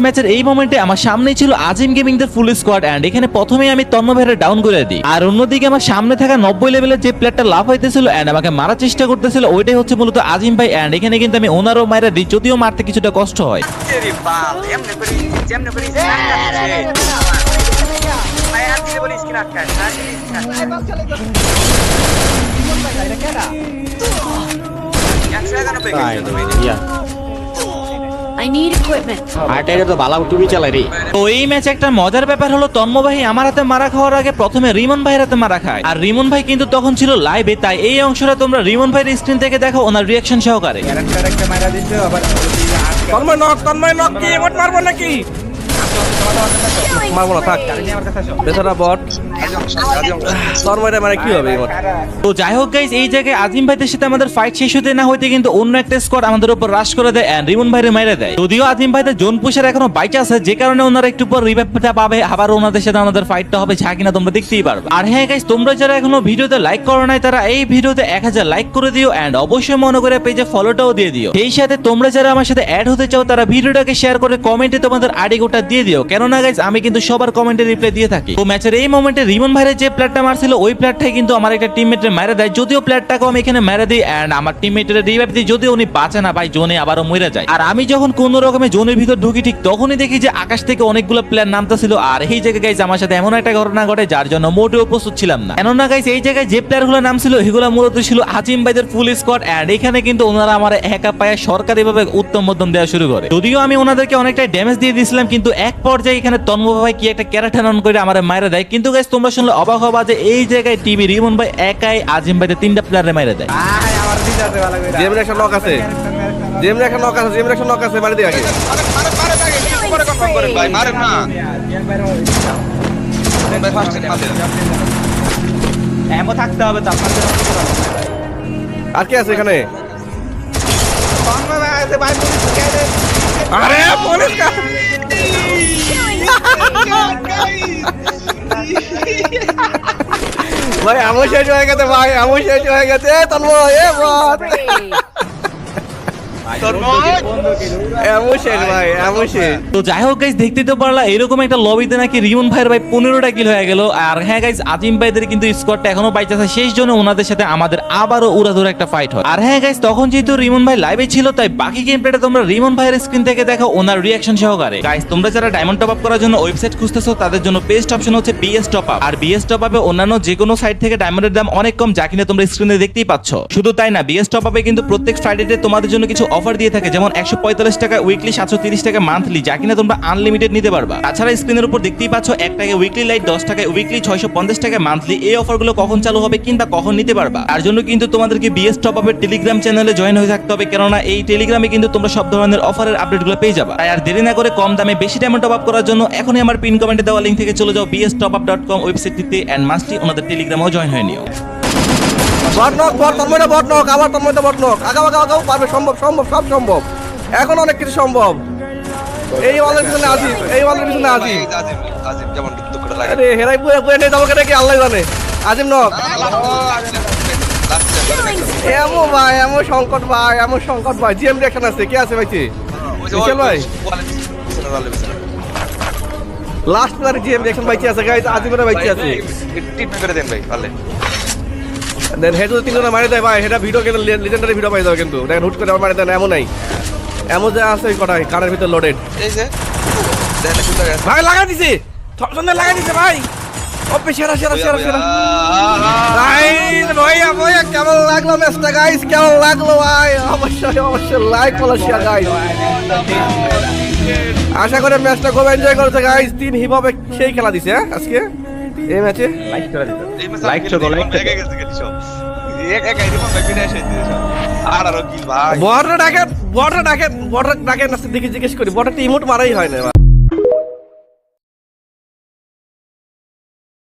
ম্যাচের এই মোমেন্টে আমার সামনেই ছিল আজিম গেমিং দের ফুল স্কোয়াড এন্ড এখানে প্রথমেই আমি তন্ময় ভাইয়ের ডাউন করে দিই। আর অন্যদিকে আমার সামনে থাকা 90 লেভেলের যে প্লেয়ারটা লাফ হইতেছিল এন্ড আমাকে মারার চেষ্টা করতেছিল ওইটাই হচ্ছে মূলত আজিম ভাই এন্ড এখানে কিন্তু আমি ওনারও মাইরা দিই, যদিও মারতে কিছুটা কষ্ট হয়। I need equipment. তো এই ম্যাচে একটা মজার ব্যাপার হলো তন্ময় ভাই আমার হাতে মারা খাওয়ার আগে প্রথমে রিমন ভাইয়ের হাতে মারা খায়, আর রিমন ভাই কিন্তু তখন ছিল লাইভে, তাই এই অংশটা তোমরা রিমন ভাইয়ের স্ক্রিন থেকে দেখো ওনার রিয়াকশন সহকারে। তন্ময় নক কি এমট মারবো নাকি? মারবো না, থাক বেচারা বট। তন্ময়টা মানে কি হবে এমট? তো যাই হোক গাইস, এই জায়গায় আজিম ভাইদের সাথে আমাদের ফাইট শেষ হতে না হইতে কিন্তু অন্য একটা স্কোয়াড আমাদের উপর রাশ করে দেয় এন্ড রিমন ভাইরে মেরে দেয়। যদিও আজিম ভাইদের জোন পুষের এখনো বাইচ আছে, যে কারণে ওনারা একটু পর রিভাইভটা পাবে, আবার ওনাদের সাথে আমাদের ফাইটটা হবে, যা কিনা তোমরা দেখতেই পারবে। আর হ্যাঁ গাইস, তোমরা যারা এখনো ভিডিওতে লাইক করো নাই তারা এই ভিডিওতে 1000 লাইক করে দিও এন্ড অবশ্যই মনে করে পেজে ফলোটাও দিয়ে দিও। সেই সাথে তোমরা যারা আমার সাথে অ্যাড হতে চাও তারা ভিডিওটাকে শেয়ার করে কমেন্টে তোমাদের আইডি কোডটা দিয়ে দিও, কেননা গাইস আমি কিন্তু সবার কমেন্টে রিপ্লাই দিয়ে থাকি। তো ম্যাচের এই মোমেন্টে রিমন ভাইয়ের যে প্লেয়ারটা মারছিল ওই প্লেয়ারটাই কিন্তু আমার একটা টিমমেটের মেরে দেয়, যদিও প্লেয়ারটাকে আমি এখানে মেরে দিই এন্ড আমার টিমমেটের রিভাইভ দিই, যদিও উনি বাঁচে না ভাই, জোনে আবারও মরে যায়। আর আমি যখন কোন রকমে জোনের ভিতর ঢুকি ঠিক তখনই দেখি যে আকাশ থেকে অনেকগুলো প্লেয়ার নামতেছিল, আর এই জায়গায় গাইস আমার সাথে এমন একটা ঘটনা ঘটে যার জন্য মোটেও প্রস্তুত ছিলাম না। কেননা গাইস এই জায়গায় যে প্লেয়ারগুলো নামছিল এগুলো মূলত ছিল আজিম ভাইদের ফুল স্কোয়াড এন্ড এখানে কিন্তু ওনারা আমার একা পায়ে সরকারিভাবে উত্তম মধ্যম দেওয়া শুরু করে। যদিও আমি ওনাদেরকে অনেকটা ড্যামেজ দিয়ে দিয়েছিলাম, কিন্তু এক পর্যায়ে এখানে তন্ময় ভাই কি একটা ক্যারেক্টার অন করে আমার মাইরা দেয়। কিন্তু গাইস তোমরা শুনলে অবাক হবা যে এই জায়গায় টিভি রিমন ভাই একাই আজিম ভাইদের 3টা প্লেয়ারে মাইরা দেয়। জেমরে একটা নক আছে, জেমরে একটা নক আছে, জেমরে একটা নক আছে, মারি দে আগে। ভাই মারেন না ভাই, ফার্স্ট মারতে এমন থাকতে হবে তো আপনাদের। আর কি আছে এখানে? আরে পুলিশ কা ভাই আমো শেষ হয়ে গেছে, ভাই আমো শেষ হয়ে গেছে। তন্ময় এ বট আমো শেষ ভাই, আমো শেষ। তো যাই হোক গাইস, দেখতে তো পারলা এরকম একটা লবিতে নাকি রিমন ভাইয়ের ভাই 15টা কিল হয়ে গেল। আর হ্যাঁ গাইস, আজিম ভাইদের কিন্তু স্কোয়াডটা এখনো বাইচ আছে, শেষ জন্য ওনাদের সাথে আমাদের আবারও উড়াধুরা একটা ফাইট হয়। আর হ্যাঁ গাইস, তখন যেহেতু রিমন ভাই লাইভে ছিল তাই বাকি গেম প্লেটা তোমরা রিমন ভাইয়ের স্ক্রিন থেকে দেখো ওনার রিয়াকশন সহকারে। গাইস তোমরা যারা ডায়মন্ড টপ আপ করার জন্য ওয়েবসাইট খুঁজতেছো তাদের জন্য বেস্ট অপশন হচ্ছে বিএস টপ আপ। আর বিএস টপ আপে অন্যান্য যে কোনো সাইট থেকে ডায়মন্ডের দাম অনেক কম, যা কিনা তোমরা স্ক্রিনে দেখতেই পাচ্ছ। শুধু তাই না, বিএস টপ আপে কিন্তু প্রত্যেক ফ্রাইডেতে তোমাদের জন্য কিছু অফার দিয়ে থাকে, যেমন 145 টাকা উইকলি, 730 টাকা মান্থলি, যা কিনা তোমরা আনলিমিটেড নিতে পারবা। তাছাড়া স্ক্রিনের উপর দেখতেই পাচ্ছ 1 টাকা উইকলি লাইট, 10 টাকা উইকলি, 650 টাকা মান্থলি। এই অফারগুলো কখন চালু হবে কিংবা কখন নিতে পারবা তার জন্য কিন্তু তোমাদেরকে বিএস টপ আপের টেলিগ্রাম চ্যানেলে জয়েন হয়ে থাকতে হবে, কেননা এই টেলিগ্রামে কিন্তু তোমরা সব ধরনের অফারের আপডেটগুলো পেয়ে যাবা। তাই আর দেরি না করে কম দামে বেশি ডায়মন্ড টপ আপ করার জন্য এখনই আমার পিন কমেন্টে দেওয়া লিংক থেকে চলে যাও bstopup.com ওয়েবসাইটটিতে এন্ড মাস্টলি ওনাদের টেলিগ্রামেও জয়েন হয়ে নিও। বট নক, বট তন্ময়টা বট নক, আবার তন্ময়টা বট নক। আগাও আগাও আগাও, পারবে, সম্ভব সম্ভব সব সম্ভব, এখন অনেক কিছু সম্ভব। এই ওয়ালের পিছনে আজিম, এই ওয়ালের পিছনে আজিম। আজিম কেমন দুঃখ লাগে। আরে হেরাই পুরো পুরো নেই যাবো নাকি আল্লাহ জানে। আজিম নক, এমন ভাই, এমন সংকট ভাই, এমন সংকট ভাই। জিএম রিঅ্যাকশন আছে, কে আছে ভাইছি? বিশাল ভাই লাস্ট প্লেয়ার জিএম রিঅ্যাকশন ভাইছি আছে গাইস, আজিমের ভাইছি আছে। টিপ করে দেন ভাই, পারলে দেন হেড যদি তিনজনে মারি দেয় ভাই, এটা ভিডিও কিন্তু লেজেন্ডারি ভিডিও পাই যাবে। কিন্তু দেখেন হুট করে মারি দেন, এমন নাই, এমন যে আছে কটাই কানের ভিতর লোডেড। এই যে দেন কোথা গেছে ভাই লাগা দিছে, থমসনে লাগা দিছে ভাই। ওপে সেরা সেরা সেরা সেরা গাইস। ভাইয়া ভাইয়া কেমন লাগলো ম্যাচটা গাইস, কেমন লাগলো ভাই? অবশ্যই অবশ্যই লাইক ফলো শেয়ার গাইস। আশা করি ম্যাচটা খুব এনজয় করেছে গাইস। 3 হিপ হপে সেই খেলা দিছে আজকে এই ম্যাচে। লাইক করে দিতে, লাইক তো লাইক থেকে গেছে গেলি সব এক এক আইডি মধ্যে বিনা এসে দিছে সব। আর কি ভাই, বড় ডাকে, বড় ডাকে, বড় ডাকে না দেখি জিজ্ঞেস করি, বড় একটা ইমোট মারাই হয় না।